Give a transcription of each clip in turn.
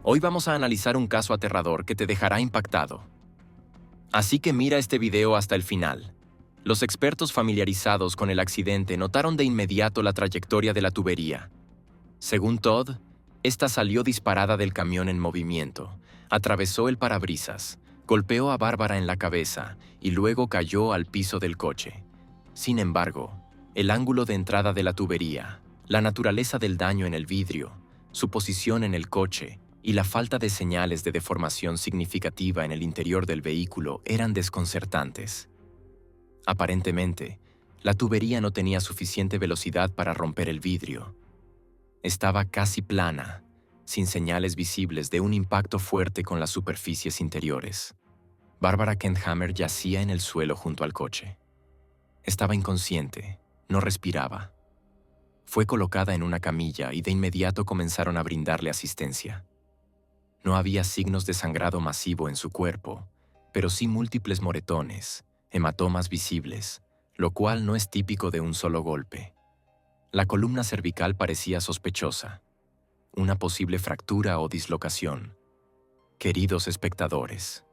Hoy vamos a analizar un caso aterrador que te dejará impactado. Así que mira este video hasta el final. Los expertos familiarizados con el accidente notaron de inmediato la trayectoria de la tubería. Según Todd, esta salió disparada del camión en movimiento, atravesó el parabrisas, golpeó a Bárbara en la cabeza y luego cayó al piso del coche. Sin embargo, el ángulo de entrada de la tubería, la naturaleza del daño en el vidrio, su posición en el coche y la falta de señales de deformación significativa en el interior del vehículo eran desconcertantes. Aparentemente, la tubería no tenía suficiente velocidad para romper el vidrio. Estaba casi plana, sin señales visibles de un impacto fuerte con las superficies interiores. Bárbara Kendhammer yacía en el suelo junto al coche. Estaba inconsciente, no respiraba. Fue colocada en una camilla y de inmediato comenzaron a brindarle asistencia. No había signos de sangrado masivo en su cuerpo, pero sí múltiples moretones, hematomas visibles, lo cual no es típico de un solo golpe. La columna cervical parecía sospechosa. Una posible fractura o dislocación. Queridos espectadores,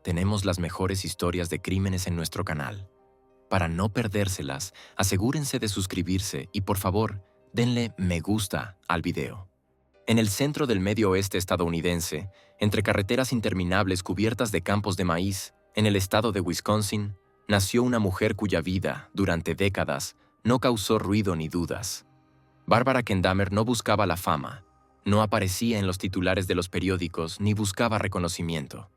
tenemos las mejores historias de crímenes en nuestro canal. Para no perdérselas, asegúrense de suscribirse y por favor, denle me gusta al video. En el centro del medio oeste estadounidense, entre carreteras interminables cubiertas de campos de maíz, en el estado de Wisconsin, nació una mujer cuya vida, durante décadas, no causó ruido ni dudas. Bárbara Kendhammer no buscaba la fama, no aparecía en los titulares de los periódicos ni buscaba reconocimiento.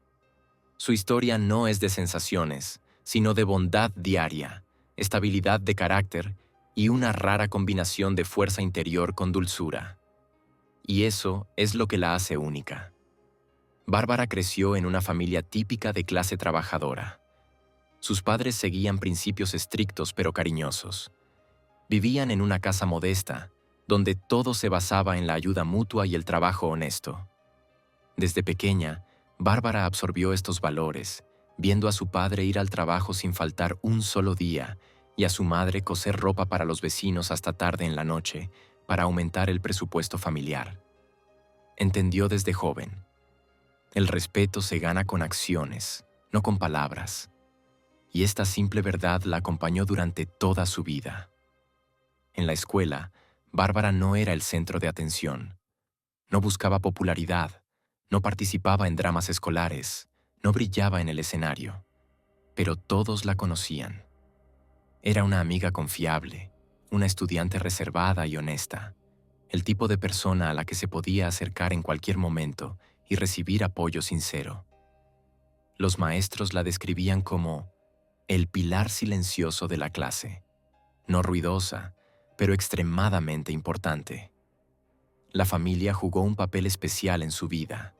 Su historia no es de sensaciones, sino de bondad diaria, estabilidad de carácter y una rara combinación de fuerza interior con dulzura. Y eso es lo que la hace única. Bárbara creció en una familia típica de clase trabajadora. Sus padres seguían principios estrictos pero cariñosos. Vivían en una casa modesta, donde todo se basaba en la ayuda mutua y el trabajo honesto. Desde pequeña, Bárbara absorbió estos valores, viendo a su padre ir al trabajo sin faltar un solo día y a su madre coser ropa para los vecinos hasta tarde en la noche para aumentar el presupuesto familiar. Entendió desde joven: el respeto se gana con acciones, no con palabras. Y esta simple verdad la acompañó durante toda su vida. En la escuela, Bárbara no era el centro de atención. No buscaba popularidad, no participaba en dramas escolares, no brillaba en el escenario. Pero todos la conocían. Era una amiga confiable, una estudiante reservada y honesta, el tipo de persona a la que se podía acercar en cualquier momento y recibir apoyo sincero. Los maestros la describían como el pilar silencioso de la clase, no ruidosa, pero extremadamente importante. La familia jugó un papel especial en su vida.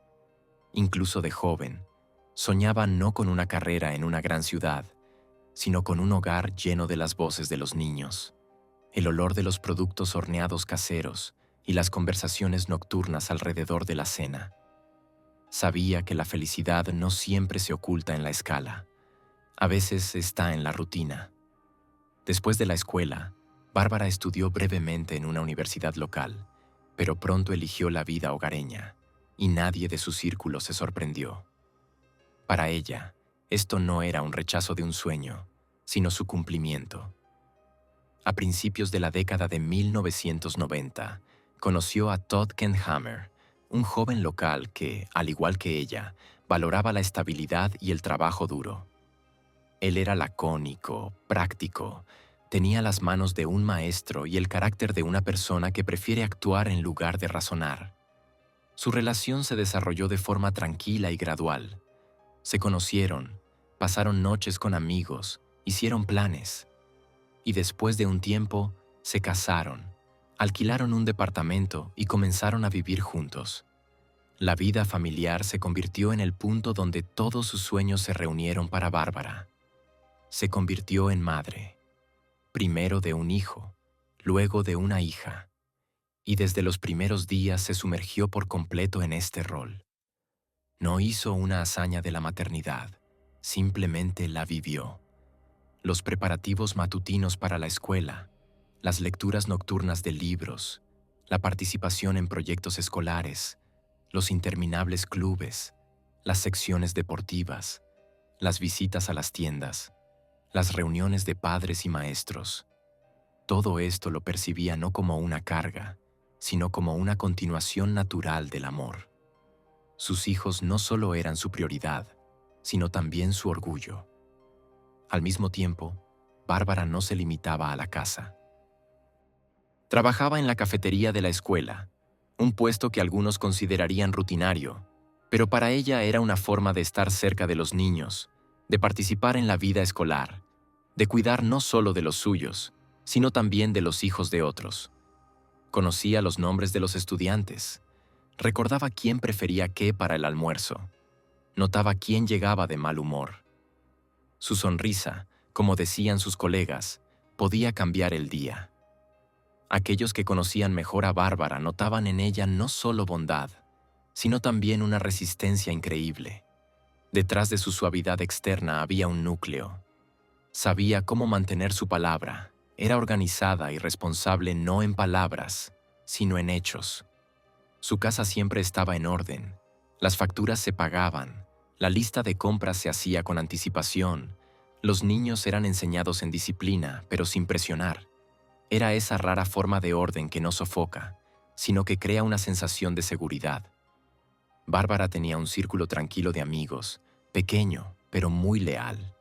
Incluso de joven, soñaba no con una carrera en una gran ciudad, sino con un hogar lleno de las voces de los niños, el olor de los productos horneados caseros y las conversaciones nocturnas alrededor de la cena. Sabía que la felicidad no siempre se oculta en la escala. A veces está en la rutina. Después de la escuela, Bárbara estudió brevemente en una universidad local, pero pronto eligió la vida hogareña, y nadie de su círculo se sorprendió. Para ella, esto no era un rechazo de un sueño, sino su cumplimiento. A principios de la década de 1990, conoció a Todd Kendhammer, un joven local que, al igual que ella, valoraba la estabilidad y el trabajo duro. Él era lacónico, práctico, tenía las manos de un maestro y el carácter de una persona que prefiere actuar en lugar de razonar. Su relación se desarrolló de forma tranquila y gradual. Se conocieron, pasaron noches con amigos, hicieron planes. Y después de un tiempo, se casaron, alquilaron un departamento y comenzaron a vivir juntos. La vida familiar se convirtió en el punto donde todos sus sueños se reunieron para Bárbara. Se convirtió en madre, primero de un hijo, luego de una hija, y desde los primeros días se sumergió por completo en este rol. No hizo una hazaña de la maternidad, simplemente la vivió. Los preparativos matutinos para la escuela, las lecturas nocturnas de libros, la participación en proyectos escolares, los interminables clubes, las secciones deportivas, las visitas a las tiendas, las reuniones de padres y maestros. Todo esto lo percibía no como una carga, sino como una continuación natural del amor. Sus hijos no solo eran su prioridad, sino también su orgullo. Al mismo tiempo, Bárbara no se limitaba a la casa. Trabajaba en la cafetería de la escuela, un puesto que algunos considerarían rutinario, pero para ella era una forma de estar cerca de los niños, de participar en la vida escolar, de cuidar no solo de los suyos, sino también de los hijos de otros. Conocía los nombres de los estudiantes, recordaba quién prefería qué para el almuerzo, notaba quién llegaba de mal humor. Su sonrisa, como decían sus colegas, podía cambiar el día. Aquellos que conocían mejor a Bárbara notaban en ella no solo bondad, sino también una resistencia increíble. Detrás de su suavidad externa había un núcleo. Sabía cómo mantener su palabra, era organizada y responsable no en palabras, sino en hechos. Su casa siempre estaba en orden, las facturas se pagaban, la lista de compras se hacía con anticipación, los niños eran enseñados en disciplina, pero sin presionar. Era esa rara forma de orden que no sofoca, sino que crea una sensación de seguridad. Bárbara tenía un círculo tranquilo de amigos, pequeño, pero muy leal.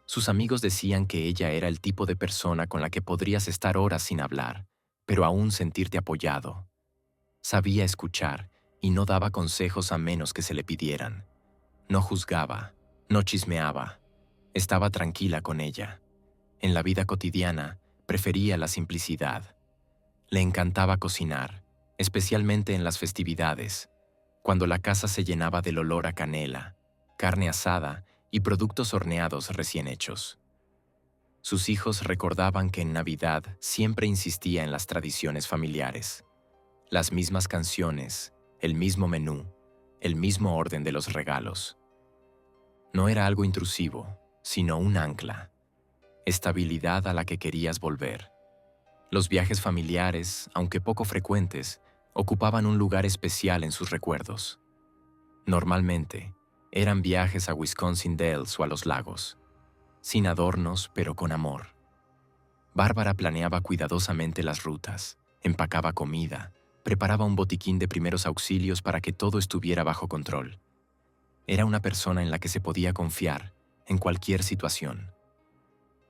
Sus amigos decían que ella era el tipo de persona con la que podrías estar horas sin hablar, pero aún sentirte apoyado. Sabía escuchar y no daba consejos a menos que se le pidieran. No juzgaba, no chismeaba. Estaba tranquila con ella. En la vida cotidiana, prefería la simplicidad. Le encantaba cocinar, especialmente en las festividades, cuando la casa se llenaba del olor a canela, carne asada y productos horneados recién hechos. Sus hijos recordaban que en Navidad siempre insistía en las tradiciones familiares. Las mismas canciones, el mismo menú, el mismo orden de los regalos. No era algo intrusivo, sino un ancla, estabilidad a la que querías volver. Los viajes familiares, aunque poco frecuentes, ocupaban un lugar especial en sus recuerdos. Normalmente, eran viajes a Wisconsin Dells o a los lagos, sin adornos pero con amor. Bárbara planeaba cuidadosamente las rutas, empacaba comida, preparaba un botiquín de primeros auxilios para que todo estuviera bajo control. Era una persona en la que se podía confiar en cualquier situación.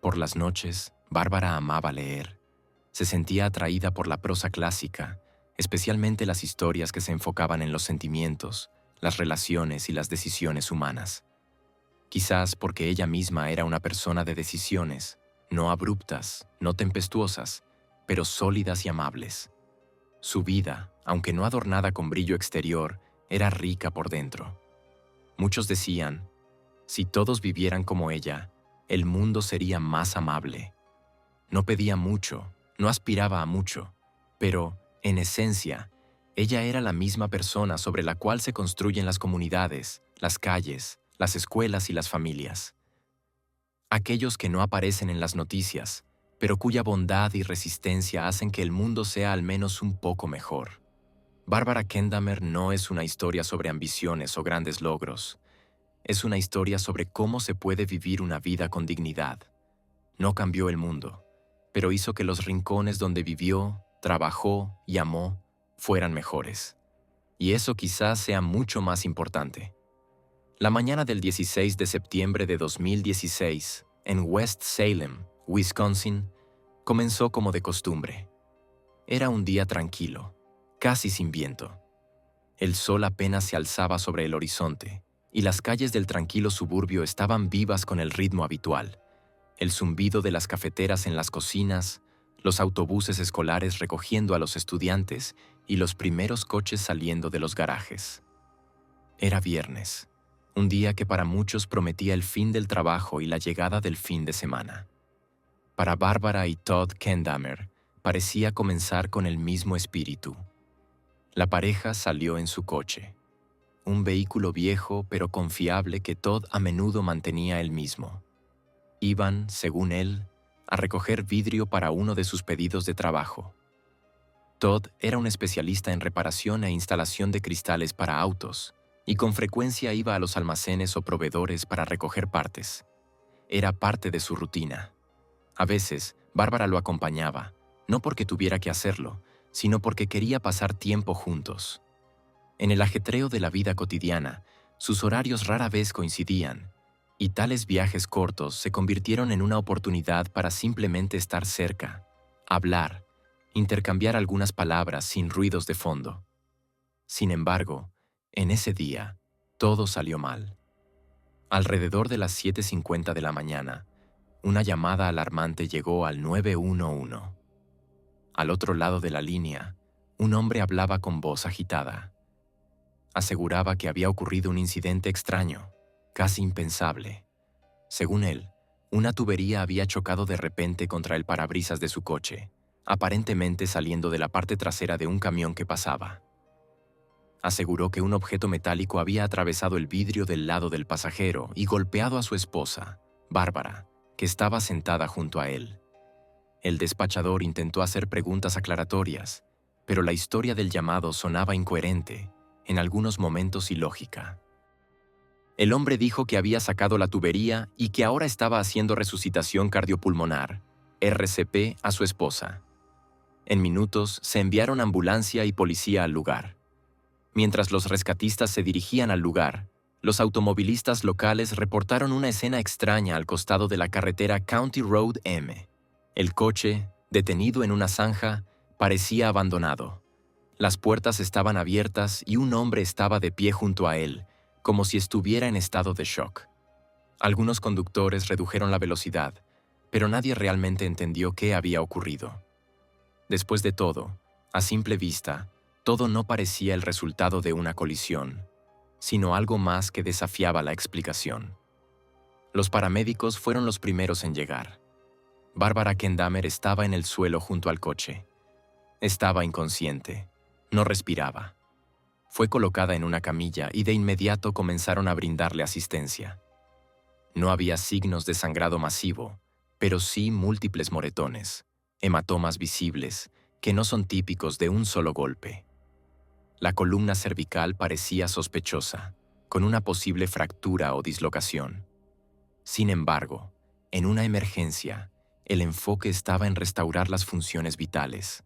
Por las noches, Bárbara amaba leer. Se sentía atraída por la prosa clásica, especialmente las historias que se enfocaban en los sentimientos, las relaciones y las decisiones humanas. Quizás porque ella misma era una persona de decisiones, no abruptas, no tempestuosas, pero sólidas y amables. Su vida, aunque no adornada con brillo exterior, era rica por dentro. Muchos decían, si todos vivieran como ella, el mundo sería más amable. No pedía mucho, no aspiraba a mucho, pero, en esencia, ella era la misma persona sobre la cual se construyen las comunidades, las calles, las escuelas y las familias. Aquellos que no aparecen en las noticias, pero cuya bondad y resistencia hacen que el mundo sea al menos un poco mejor. Bárbara Kendamer no es una historia sobre ambiciones o grandes logros. Es una historia sobre cómo se puede vivir una vida con dignidad. No cambió el mundo, pero hizo que los rincones donde vivió, trabajó y amó fueran mejores. Y eso quizás sea mucho más importante. La mañana del 16 de septiembre de 2016, en West Salem, Wisconsin, comenzó como de costumbre. Era un día tranquilo, casi sin viento. El sol apenas se alzaba sobre el horizonte, y las calles del tranquilo suburbio estaban vivas con el ritmo habitual. El zumbido de las cafeteras en las cocinas, los autobuses escolares recogiendo a los estudiantes y los primeros coches saliendo de los garajes. Era viernes, un día que para muchos prometía el fin del trabajo y la llegada del fin de semana. Para Bárbara y Todd Kendamer, parecía comenzar con el mismo espíritu. La pareja salió en su coche, un vehículo viejo pero confiable que Todd a menudo mantenía él mismo. Iban, según él, a recoger vidrio para uno de sus pedidos de trabajo. Todd era un especialista en reparación e instalación de cristales para autos, y con frecuencia iba a los almacenes o proveedores para recoger partes. Era parte de su rutina. A veces, Bárbara lo acompañaba, no porque tuviera que hacerlo, sino porque quería pasar tiempo juntos. En el ajetreo de la vida cotidiana, sus horarios rara vez coincidían, y tales viajes cortos se convirtieron en una oportunidad para simplemente estar cerca, hablar, intercambiar algunas palabras sin ruidos de fondo. Sin embargo, en ese día, todo salió mal. Alrededor de las 7:50 de la mañana, una llamada alarmante llegó al 911. Al otro lado de la línea, un hombre hablaba con voz agitada. Aseguraba que había ocurrido un incidente extraño, casi impensable. Según él, una tubería había chocado de repente contra el parabrisas de su coche, aparentemente saliendo de la parte trasera de un camión que pasaba. Aseguró que un objeto metálico había atravesado el vidrio del lado del pasajero y golpeado a su esposa, Bárbara, que estaba sentada junto a él. El despachador intentó hacer preguntas aclaratorias, pero la historia del llamado sonaba incoherente, en algunos momentos ilógica. El hombre dijo que había sacado la tubería y que ahora estaba haciendo resucitación cardiopulmonar, RCP, a su esposa. En minutos se enviaron ambulancia y policía al lugar. Mientras los rescatistas se dirigían al lugar, los automovilistas locales reportaron una escena extraña al costado de la carretera County Road M. El coche, detenido en una zanja, parecía abandonado. Las puertas estaban abiertas y un hombre estaba de pie junto a él, como si estuviera en estado de shock. Algunos conductores redujeron la velocidad, pero nadie realmente entendió qué había ocurrido. Después de todo, a simple vista, todo no parecía el resultado de una colisión, sino algo más que desafiaba la explicación. Los paramédicos fueron los primeros en llegar. Bárbara Kendamer estaba en el suelo junto al coche. Estaba inconsciente. No respiraba. Fue colocada en una camilla y de inmediato comenzaron a brindarle asistencia. No había signos de sangrado masivo, pero sí múltiples moretones, hematomas visibles, que no son típicos de un solo golpe. La columna cervical parecía sospechosa, con una posible fractura o dislocación. Sin embargo, en una emergencia, el enfoque estaba en restaurar las funciones vitales.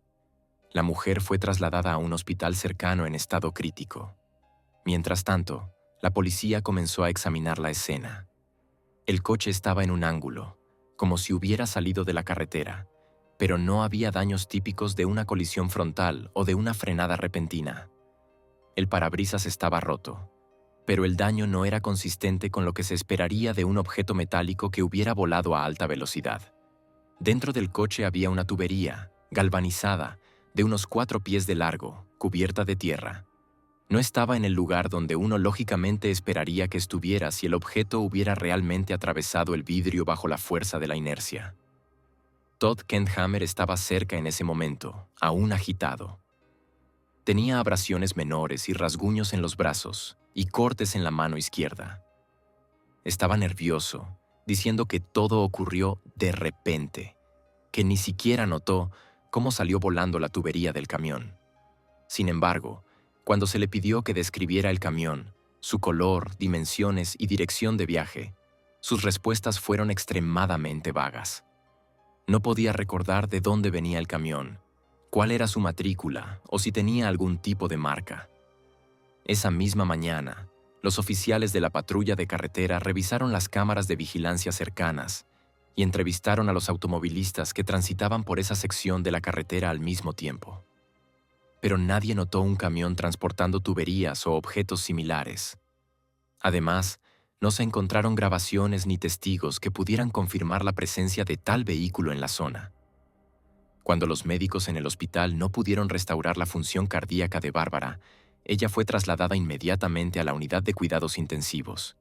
La mujer fue trasladada a un hospital cercano en estado crítico. Mientras tanto, la policía comenzó a examinar la escena. El coche estaba en un ángulo, como si hubiera salido de la carretera, pero no había daños típicos de una colisión frontal o de una frenada repentina. El parabrisas estaba roto, pero el daño no era consistente con lo que se esperaría de un objeto metálico que hubiera volado a alta velocidad. Dentro del coche había una tubería, galvanizada, de unos 4 pies de largo, cubierta de tierra. No estaba en el lugar donde uno lógicamente esperaría que estuviera si el objeto hubiera realmente atravesado el vidrio bajo la fuerza de la inercia. Todd Kendamer estaba cerca en ese momento, aún agitado. Tenía abrasiones menores y rasguños en los brazos y cortes en la mano izquierda. Estaba nervioso, diciendo que todo ocurrió de repente, que ni siquiera notó cómo salió volando la tubería del camión. Sin embargo, cuando se le pidió que describiera el camión, su color, dimensiones y dirección de viaje, sus respuestas fueron extremadamente vagas. No podía recordar de dónde venía el camión, cuál era su matrícula o si tenía algún tipo de marca. Esa misma mañana, los oficiales de la patrulla de carretera revisaron las cámaras de vigilancia cercanas y entrevistaron a los automovilistas que transitaban por esa sección de la carretera al mismo tiempo. Pero nadie notó un camión transportando tuberías o objetos similares. Además, no se encontraron grabaciones ni testigos que pudieran confirmar la presencia de tal vehículo en la zona. Cuando los médicos en el hospital no pudieron restaurar la función cardíaca de Bárbara, ella fue trasladada inmediatamente a la unidad de cuidados intensivos.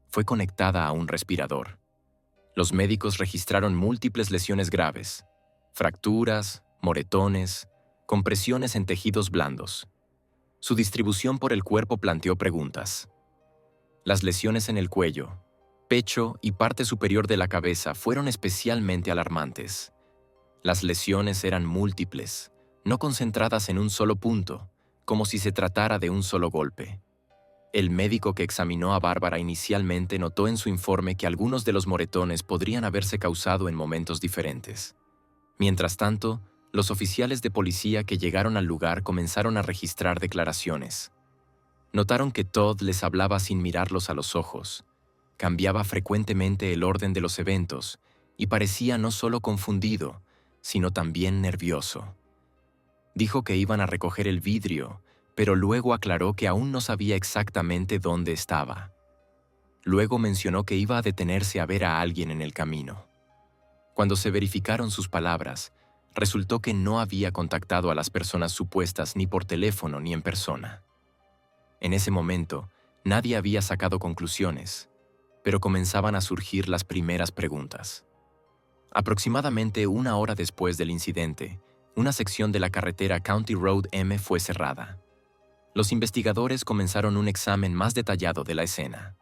Fue conectada a un respirador. Los médicos registraron múltiples lesiones graves, fracturas, moretones, compresiones en tejidos blandos. Su distribución por el cuerpo planteó preguntas. Las lesiones en el cuello, pecho y parte superior de la cabeza fueron especialmente alarmantes. Las lesiones eran múltiples, no concentradas en un solo punto, como si se tratara de un solo golpe. El médico que examinó a Bárbara inicialmente notó en su informe que algunos de los moretones podrían haberse causado en momentos diferentes. Mientras tanto, los oficiales de policía que llegaron al lugar comenzaron a registrar declaraciones. Notaron que Todd les hablaba sin mirarlos a los ojos, cambiaba frecuentemente el orden de los eventos y parecía no solo confundido, sino también nervioso. Dijo que iban a recoger el vidrio, pero luego aclaró que aún no sabía exactamente dónde estaba. Luego mencionó que iba a detenerse a ver a alguien en el camino. Cuando se verificaron sus palabras, resultó que no había contactado a las personas supuestas ni por teléfono ni en persona. En ese momento, nadie había sacado conclusiones, pero comenzaban a surgir las primeras preguntas. Aproximadamente una hora después del incidente, una sección de la carretera County Road M fue cerrada. Los investigadores comenzaron un examen más detallado de la escena.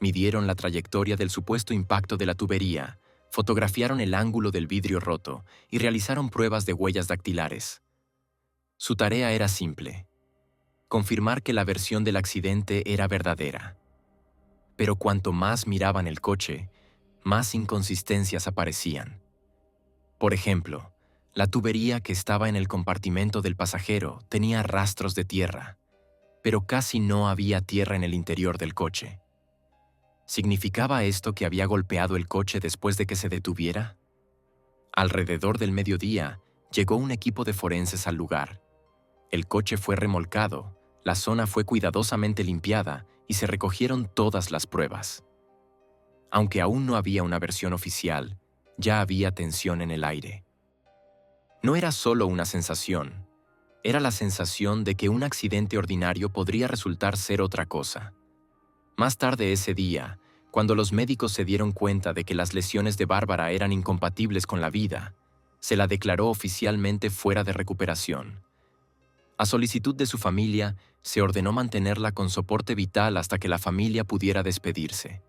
Midieron la trayectoria del supuesto impacto de la tubería, fotografiaron el ángulo del vidrio roto y realizaron pruebas de huellas dactilares. Su tarea era simple: confirmar que la versión del accidente era verdadera. Pero cuanto más miraban el coche, más inconsistencias aparecían. Por ejemplo, la tubería que estaba en el compartimento del pasajero tenía rastros de tierra, pero casi no había tierra en el interior del coche. ¿Significaba esto que había golpeado el coche después de que se detuviera? Alrededor del mediodía, llegó un equipo de forenses al lugar. El coche fue remolcado, la zona fue cuidadosamente limpiada y se recogieron todas las pruebas. Aunque aún no había una versión oficial, ya había tensión en el aire. No era solo una sensación, era la sensación de que un accidente ordinario podría resultar ser otra cosa. Más tarde ese día, cuando los médicos se dieron cuenta de que las lesiones de Bárbara eran incompatibles con la vida, se la declaró oficialmente fuera de recuperación. A solicitud de su familia, se ordenó mantenerla con soporte vital hasta que la familia pudiera despedirse.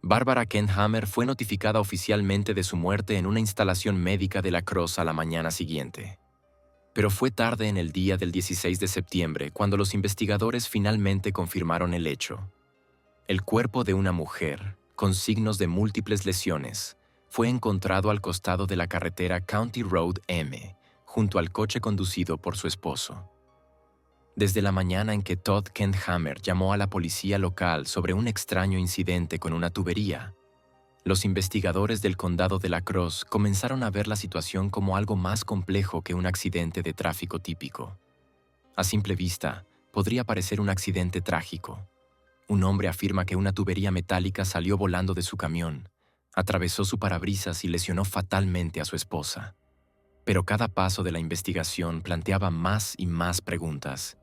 Bárbara Kent-Hammer fue notificada oficialmente de su muerte en una instalación médica de La Crosse a la mañana siguiente. Pero fue tarde en el día del 16 de septiembre cuando los investigadores finalmente confirmaron el hecho. El cuerpo de una mujer, con signos de múltiples lesiones, fue encontrado al costado de la carretera County Road M, junto al coche conducido por su esposo. Desde la mañana en que Todd Kent-Hammer llamó a la policía local sobre un extraño incidente con una tubería, los investigadores del condado de La Crosse comenzaron a ver la situación como algo más complejo que un accidente de tráfico típico. A simple vista, podría parecer un accidente trágico. Un hombre afirma que una tubería metálica salió volando de su camión, atravesó su parabrisas y lesionó fatalmente a su esposa. Pero cada paso de la investigación planteaba más y más preguntas,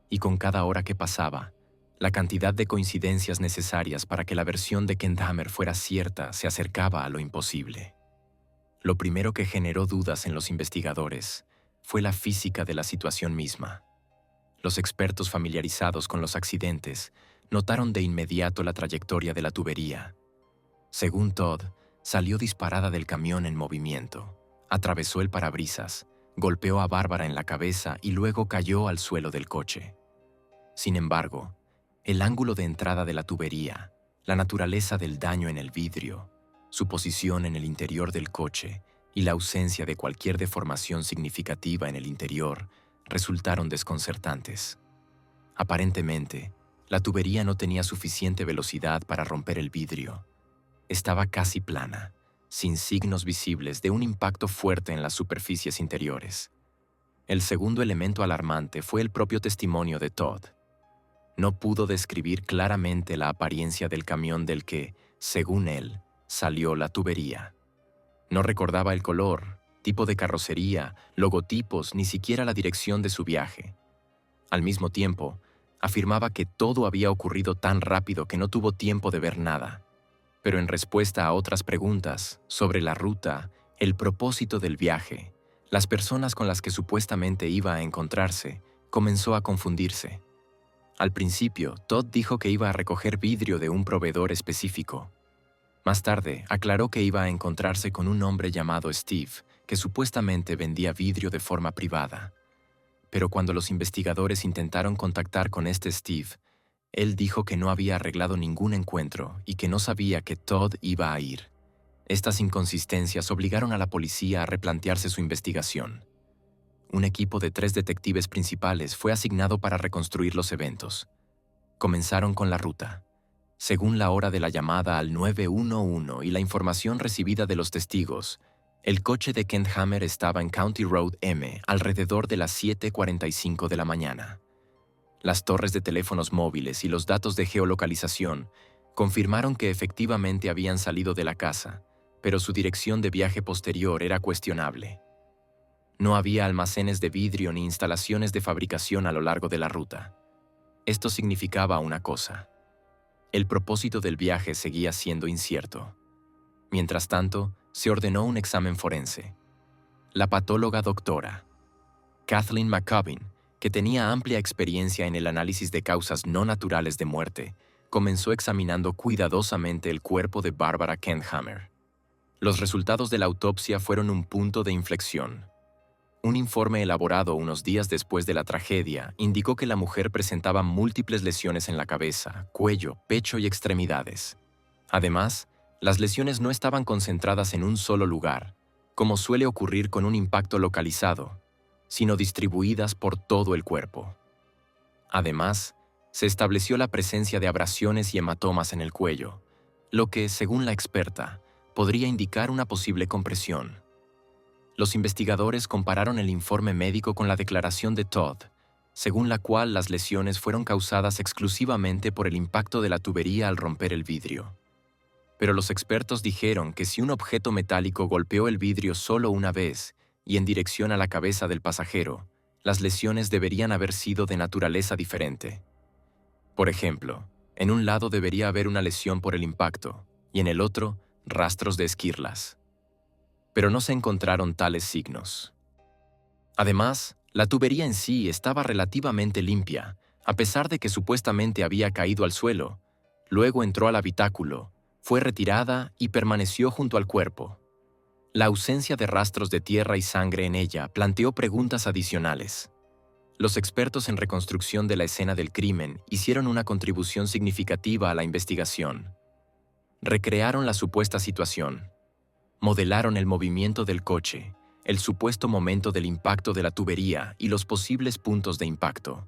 y con cada hora que pasaba, la cantidad de coincidencias necesarias para que la versión de Kent-Hammer fuera cierta se acercaba a lo imposible. Lo primero que generó dudas en los investigadores fue la física de la situación misma. Los expertos familiarizados con los accidentes notaron de inmediato la trayectoria de la tubería. Según Todd, salió disparada del camión en movimiento, atravesó el parabrisas, golpeó a Bárbara en la cabeza y luego cayó al suelo del coche. Sin embargo, el ángulo de entrada de la tubería, la naturaleza del daño en el vidrio, su posición en el interior del coche y la ausencia de cualquier deformación significativa en el interior resultaron desconcertantes. Aparentemente, la tubería no tenía suficiente velocidad para romper el vidrio. Estaba casi plana, sin signos visibles de un impacto fuerte en las superficies interiores. El segundo elemento alarmante fue el propio testimonio de Todd. No pudo describir claramente la apariencia del camión del que, según él, salió la tubería. No recordaba el color, tipo de carrocería, logotipos, ni siquiera la dirección de su viaje. Al mismo tiempo, afirmaba que todo había ocurrido tan rápido que no tuvo tiempo de ver nada. Pero en respuesta a otras preguntas sobre la ruta, el propósito del viaje, las personas con las que supuestamente iba a encontrarse, comenzó a confundirse. Al principio, Todd dijo que iba a recoger vidrio de un proveedor específico. Más tarde, aclaró que iba a encontrarse con un hombre llamado Steve, que supuestamente vendía vidrio de forma privada. Pero cuando los investigadores intentaron contactar con este Steve, él dijo que no había arreglado ningún encuentro y que no sabía que Todd iba a ir. Estas inconsistencias obligaron a la policía a replantearse su investigación. Un equipo de 3 detectives principales fue asignado para reconstruir los eventos. Comenzaron con la ruta. Según la hora de la llamada al 911 y la información recibida de los testigos, el coche de Kent Hammer estaba en County Road M alrededor de las 7:45 de la mañana. Las torres de teléfonos móviles y los datos de geolocalización confirmaron que efectivamente habían salido de la casa, pero su dirección de viaje posterior era cuestionable. No había almacenes de vidrio ni instalaciones de fabricación a lo largo de la ruta. Esto significaba una cosa: el propósito del viaje seguía siendo incierto. Mientras tanto, se ordenó un examen forense. La patóloga doctora Kathleen McCubbin, que tenía amplia experiencia en el análisis de causas no naturales de muerte, comenzó examinando cuidadosamente el cuerpo de Barbara Kent Hammer. Los resultados de la autopsia fueron un punto de inflexión. Un informe elaborado unos días después de la tragedia indicó que la mujer presentaba múltiples lesiones en la cabeza, cuello, pecho y extremidades. Además, las lesiones no estaban concentradas en un solo lugar, como suele ocurrir con un impacto localizado, sino distribuidas por todo el cuerpo. Además, se estableció la presencia de abrasiones y hematomas en el cuello, lo que, según la experta, podría indicar una posible compresión. Los investigadores compararon el informe médico con la declaración de Todd, según la cual las lesiones fueron causadas exclusivamente por el impacto de la tubería al romper el vidrio. Pero los expertos dijeron que si un objeto metálico golpeó el vidrio solo una vez y en dirección a la cabeza del pasajero, las lesiones deberían haber sido de naturaleza diferente. Por ejemplo, en un lado debería haber una lesión por el impacto y en el otro, rastros de esquirlas. Pero no se encontraron tales signos. Además, la tubería en sí estaba relativamente limpia, a pesar de que supuestamente había caído al suelo. Luego entró al habitáculo, fue retirada y permaneció junto al cuerpo. La ausencia de rastros de tierra y sangre en ella planteó preguntas adicionales. Los expertos en reconstrucción de la escena del crimen hicieron una contribución significativa a la investigación. Recrearon la supuesta situación. Modelaron el movimiento del coche, el supuesto momento del impacto de la tubería y los posibles puntos de impacto.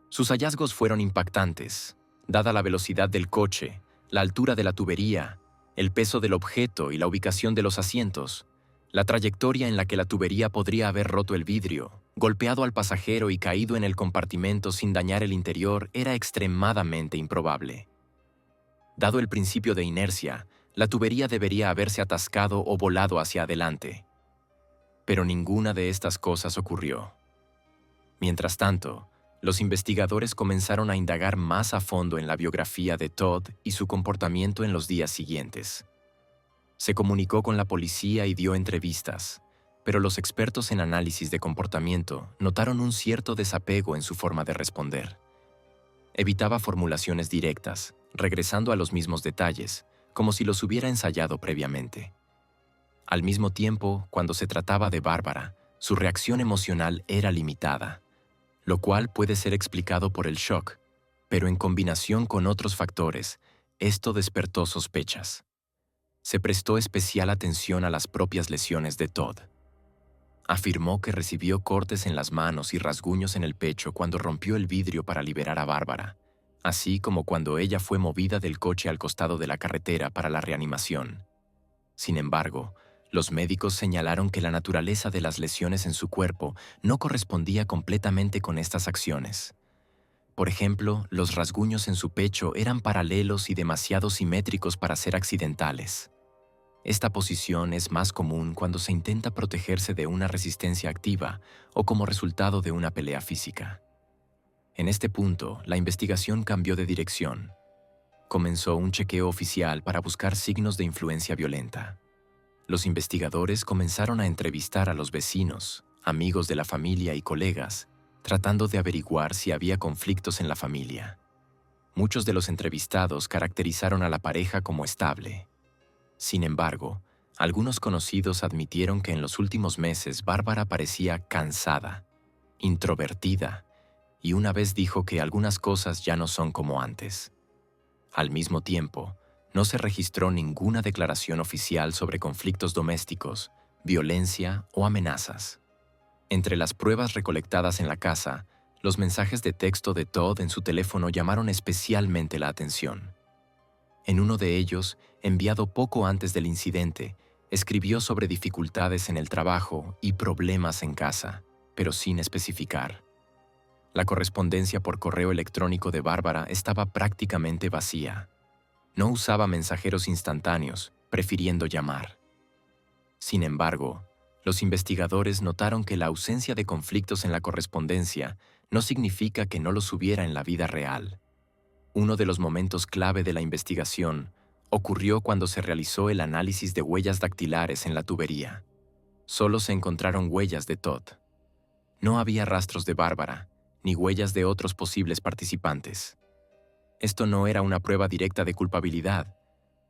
Sus hallazgos fueron impactantes, dada la velocidad del coche, la altura de la tubería, el peso del objeto y la ubicación de los asientos. La trayectoria en la que la tubería podría haber roto el vidrio, golpeado al pasajero y caído en el compartimento sin dañar el interior era extremadamente improbable. Dado el principio de inercia, la tubería debería haberse atascado o volado hacia adelante. Pero ninguna de estas cosas ocurrió. Mientras tanto, los investigadores comenzaron a indagar más a fondo en la biografía de Todd y su comportamiento en los días siguientes. Se comunicó con la policía y dio entrevistas, pero los expertos en análisis de comportamiento notaron un cierto desapego en su forma de responder. Evitaba formulaciones directas, regresando a los mismos detalles, como si los hubiera ensayado previamente. Al mismo tiempo, cuando se trataba de Bárbara, su reacción emocional era limitada, lo cual puede ser explicado por el shock, pero en combinación con otros factores, esto despertó sospechas. Se prestó especial atención a las propias lesiones de Todd. Afirmó que recibió cortes en las manos y rasguños en el pecho cuando rompió el vidrio para liberar a Bárbara, así como cuando ella fue movida del coche al costado de la carretera para la reanimación. Sin embargo, los médicos señalaron que la naturaleza de las lesiones en su cuerpo no correspondía completamente con estas acciones. Por ejemplo, los rasguños en su pecho eran paralelos y demasiado simétricos para ser accidentales. Esta posición es más común cuando se intenta protegerse de una resistencia activa o como resultado de una pelea física. En este punto, la investigación cambió de dirección. Comenzó un chequeo oficial para buscar signos de influencia violenta. Los investigadores comenzaron a entrevistar a los vecinos, amigos de la familia y colegas, tratando de averiguar si había conflictos en la familia. Muchos de los entrevistados caracterizaron a la pareja como estable. Sin embargo, Algunos conocidos admitieron que en los últimos meses Bárbara parecía cansada, introvertida, y una vez dijo que algunas cosas ya no son como antes. Al mismo tiempo, no se registró ninguna declaración oficial sobre conflictos domésticos, violencia o amenazas. Entre las pruebas recolectadas en la casa, los mensajes de texto de Todd en su teléfono llamaron especialmente la atención. En uno de ellos, enviado poco antes del incidente, escribió sobre dificultades en el trabajo y problemas en casa, pero sin especificar. La correspondencia por correo electrónico de Bárbara estaba prácticamente vacía. No usaba mensajeros instantáneos, prefiriendo llamar. Sin embargo, los investigadores notaron que la ausencia de conflictos en la correspondencia no significa que no los hubiera en la vida real. Uno de los momentos clave de la investigación ocurrió cuando se realizó el análisis de huellas dactilares en la tubería. Solo se encontraron huellas de Todd. No había rastros de Bárbara, ni huellas de otros posibles participantes. Esto no era una prueba directa de culpabilidad,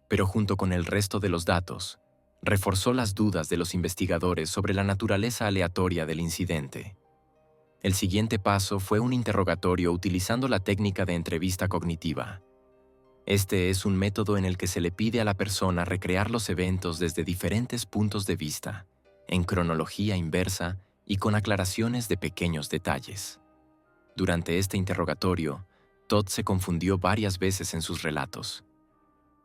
pero junto con el resto de los datos, reforzó las dudas de los investigadores sobre la naturaleza aleatoria del incidente. El siguiente paso fue un interrogatorio utilizando la técnica de entrevista cognitiva. Este es un método en el que se le pide a la persona recrear los eventos desde diferentes puntos de vista, en cronología inversa y con aclaraciones de pequeños detalles. Durante este interrogatorio, Todd se confundió varias veces en sus relatos.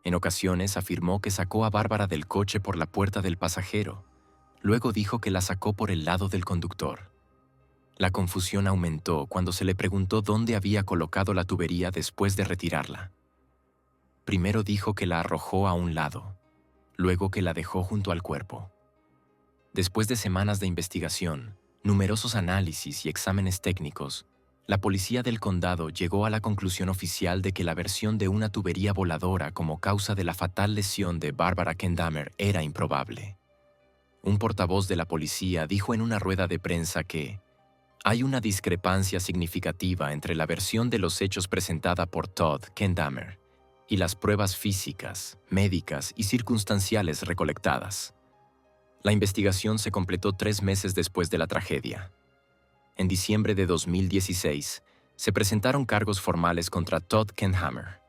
En ocasiones afirmó que sacó a Bárbara del coche por la puerta del pasajero. Luego dijo que la sacó por el lado del conductor. La confusión aumentó cuando se le preguntó dónde había colocado la tubería después de retirarla. Primero dijo que la arrojó a un lado, luego que la dejó junto al cuerpo. Después de semanas de investigación, numerosos análisis y exámenes técnicos, la policía del condado llegó a la conclusión oficial de que la versión de una tubería voladora como causa de la fatal lesión de Barbara Kendammer era improbable. Un portavoz de la policía dijo en una rueda de prensa que hay una discrepancia significativa entre la versión de los hechos presentada por Todd Kendammer y las pruebas físicas, médicas y circunstanciales recolectadas. La investigación se completó 3 meses después de la tragedia. En diciembre de 2016, se presentaron cargos formales contra Todd Kendammer.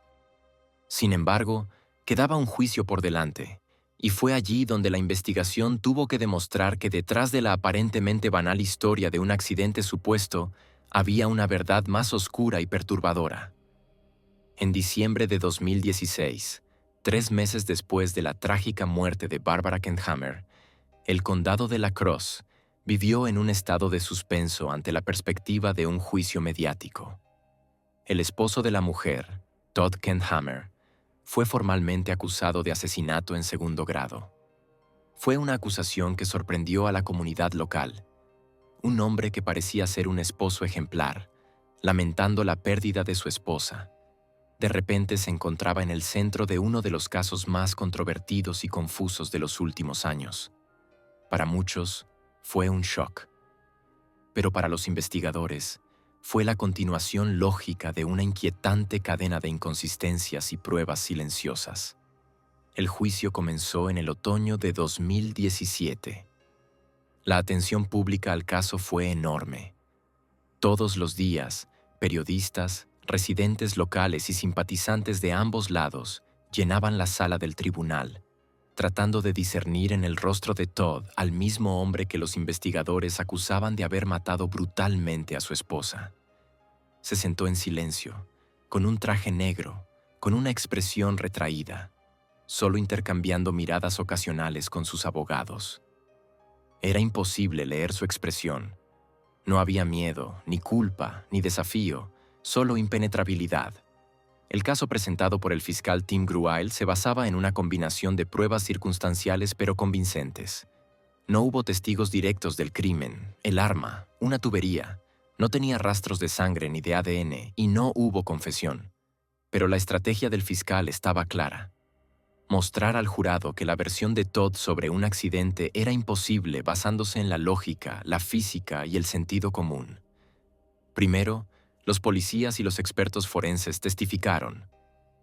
Sin embargo, quedaba un juicio por delante, y fue allí donde la investigación tuvo que demostrar que detrás de la aparentemente banal historia de un accidente supuesto, había una verdad más oscura y perturbadora. En diciembre de 2016, 3 meses después de la trágica muerte de Barbara Kendammer, el condado de La Crosse vivió en un estado de suspenso ante la perspectiva de un juicio mediático. El esposo de la mujer, Todd Kendammer, fue formalmente acusado de asesinato en segundo grado. Fue una acusación que sorprendió a la comunidad local. Un hombre que parecía ser un esposo ejemplar, lamentando la pérdida de su esposa, de repente se encontraba en el centro de uno de los casos más controvertidos y confusos de los últimos años. Para muchos, fue un shock. Pero para los investigadores, fue la continuación lógica de una inquietante cadena de inconsistencias y pruebas silenciosas. El juicio comenzó en el otoño de 2017. La atención pública al caso fue enorme. Todos los días, periodistas, residentes locales y simpatizantes de ambos lados llenaban la sala del tribunal, tratando de discernir en el rostro de Todd al mismo hombre que los investigadores acusaban de haber matado brutalmente a su esposa. Se sentó en silencio, con un traje negro, con una expresión retraída, solo intercambiando miradas ocasionales con sus abogados. Era imposible leer su expresión. No había miedo, ni culpa, ni desafío, solo impenetrabilidad. El caso presentado por el fiscal Tim Gruyle se basaba en una combinación de pruebas circunstanciales pero convincentes. No hubo testigos directos del crimen, el arma, una tubería. No tenía rastros de sangre ni de ADN y no hubo confesión. Pero la estrategia del fiscal estaba clara. Mostrar al jurado que la versión de Todd sobre un accidente era imposible basándose en la lógica, la física y el sentido común. Primero, los policías y los expertos forenses testificaron.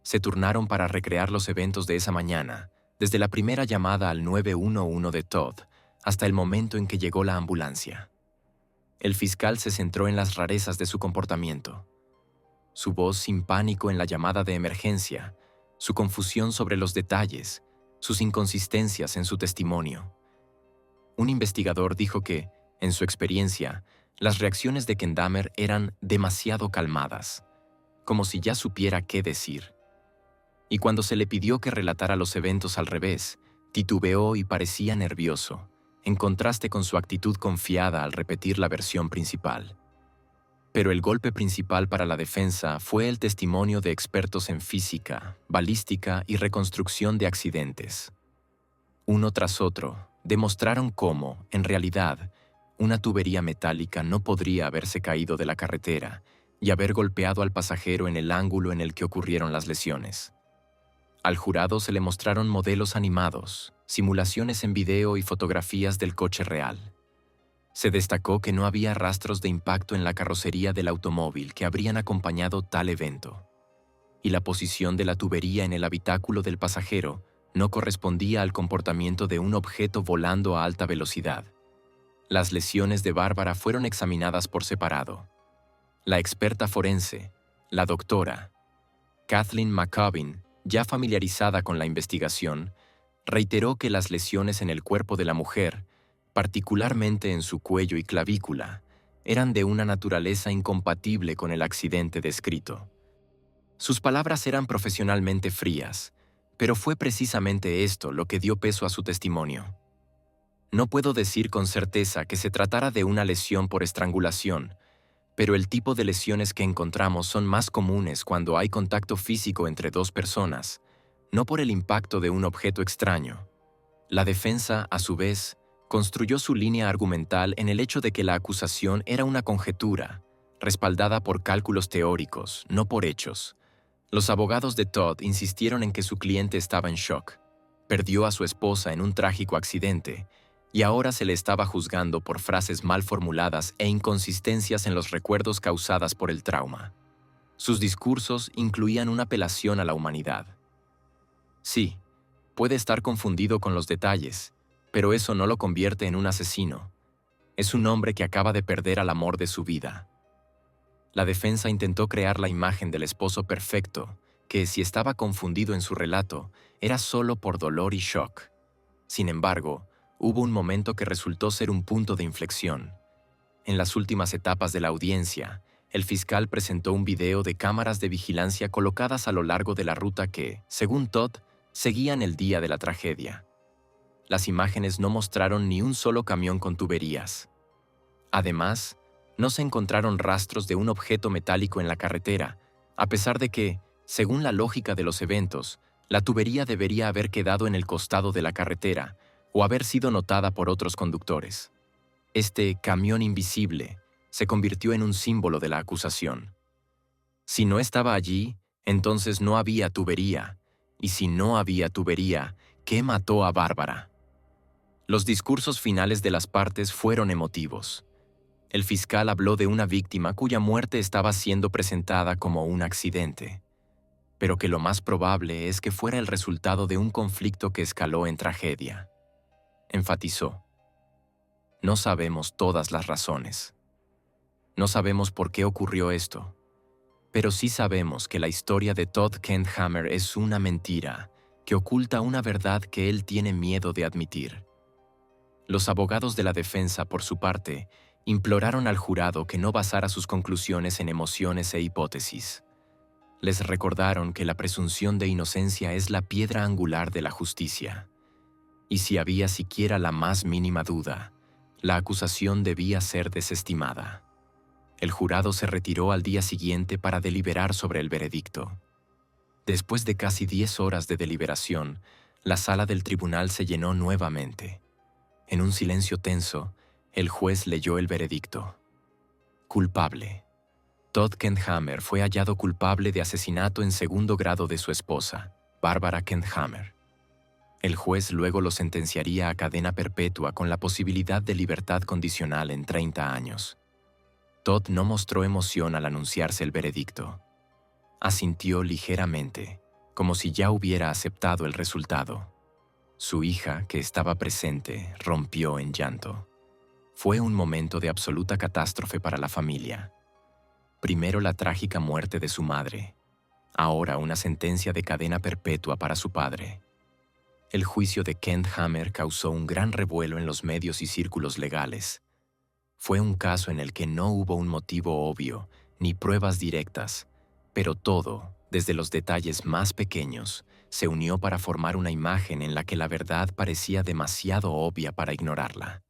Se turnaron para recrear los eventos de esa mañana, desde la primera llamada al 911 de Todd hasta el momento en que llegó la ambulancia. El fiscal se centró en las rarezas de su comportamiento. Su voz sin pánico en la llamada de emergencia, su confusión sobre los detalles, sus inconsistencias en su testimonio. Un investigador dijo que, en su experiencia, las reacciones de Ken Dahmer eran demasiado calmadas, como si ya supiera qué decir. Y cuando se le pidió que relatara los eventos al revés, titubeó y parecía nervioso, en contraste con su actitud confiada al repetir la versión principal. Pero el golpe principal para la defensa fue el testimonio de expertos en física, balística y reconstrucción de accidentes. Uno tras otro, demostraron cómo, en realidad, una tubería metálica no podría haberse caído de la carretera y haber golpeado al pasajero en el ángulo en el que ocurrieron las lesiones. Al jurado se le mostraron modelos animados, simulaciones en video y fotografías del coche real. Se destacó que no había rastros de impacto en la carrocería del automóvil que habrían acompañado tal evento, y la posición de la tubería en el habitáculo del pasajero no correspondía al comportamiento de un objeto volando a alta velocidad. Las lesiones de Bárbara fueron examinadas por separado. La experta forense, la doctora Kathleen McCubbin, ya familiarizada con la investigación, reiteró que las lesiones en el cuerpo de la mujer, particularmente en su cuello y clavícula, eran de una naturaleza incompatible con el accidente descrito. Sus palabras eran profesionalmente frías, pero fue precisamente esto lo que dio peso a su testimonio. No puedo decir con certeza que se tratara de una lesión por estrangulación, pero el tipo de lesiones que encontramos son más comunes cuando hay contacto físico entre dos personas, no por el impacto de un objeto extraño. La defensa, a su vez, construyó su línea argumental en el hecho de que la acusación era una conjetura, respaldada por cálculos teóricos, no por hechos. Los abogados de Todd insistieron en que su cliente estaba en shock. Perdió a su esposa en un trágico accidente, y ahora se le estaba juzgando por frases mal formuladas e inconsistencias en los recuerdos causadas por el trauma. Sus discursos incluían una apelación a la humanidad. Sí, puede estar confundido con los detalles, pero eso no lo convierte en un asesino. Es un hombre que acaba de perder al amor de su vida. La defensa intentó crear la imagen del esposo perfecto, que, si estaba confundido en su relato, era solo por dolor y shock. Sin embargo, hubo un momento que resultó ser un punto de inflexión. En las últimas etapas de la audiencia, el fiscal presentó un video de cámaras de vigilancia colocadas a lo largo de la ruta que, según Todd, seguían el día de la tragedia. Las imágenes no mostraron ni un solo camión con tuberías. Además, no se encontraron rastros de un objeto metálico en la carretera, a pesar de que, según la lógica de los eventos, la tubería debería haber quedado en el costado de la carretera, o haber sido notada por otros conductores. Este camión invisible se convirtió en un símbolo de la acusación. Si no estaba allí, entonces no había tubería, y si no había tubería, ¿qué mató a Bárbara? Los discursos finales de las partes fueron emotivos. El fiscal habló de una víctima cuya muerte estaba siendo presentada como un accidente, pero que lo más probable es que fuera el resultado de un conflicto que escaló en tragedia. Enfatizó: no sabemos todas las razones. No sabemos por qué ocurrió esto, pero sí sabemos que la historia de Todd Kent Hammer es una mentira que oculta una verdad que él tiene miedo de admitir. Los abogados de la defensa, por su parte, imploraron al jurado que no basara sus conclusiones en emociones e hipótesis. Les recordaron que la presunción de inocencia es la piedra angular de la justicia. Y si había siquiera la más mínima duda, la acusación debía ser desestimada. El jurado se retiró al día siguiente para deliberar sobre el veredicto. Después de casi 10 horas de deliberación, la sala del tribunal se llenó nuevamente. En un silencio tenso, el juez leyó el veredicto. Culpable. Todd Kent Hammer fue hallado culpable de asesinato en segundo grado de su esposa, Bárbara Kent Hammer. El juez luego lo sentenciaría a cadena perpetua con la posibilidad de libertad condicional en 30 años. Todd no mostró emoción al anunciarse el veredicto. Asintió ligeramente, como si ya hubiera aceptado el resultado. Su hija, que estaba presente, rompió en llanto. Fue un momento de absoluta catástrofe para la familia. Primero la trágica muerte de su madre, ahora una sentencia de cadena perpetua para su padre. El juicio de Kent Hammer causó un gran revuelo en los medios y círculos legales. Fue un caso en el que no hubo un motivo obvio ni pruebas directas, pero todo, desde los detalles más pequeños, se unió para formar una imagen en la que la verdad parecía demasiado obvia para ignorarla.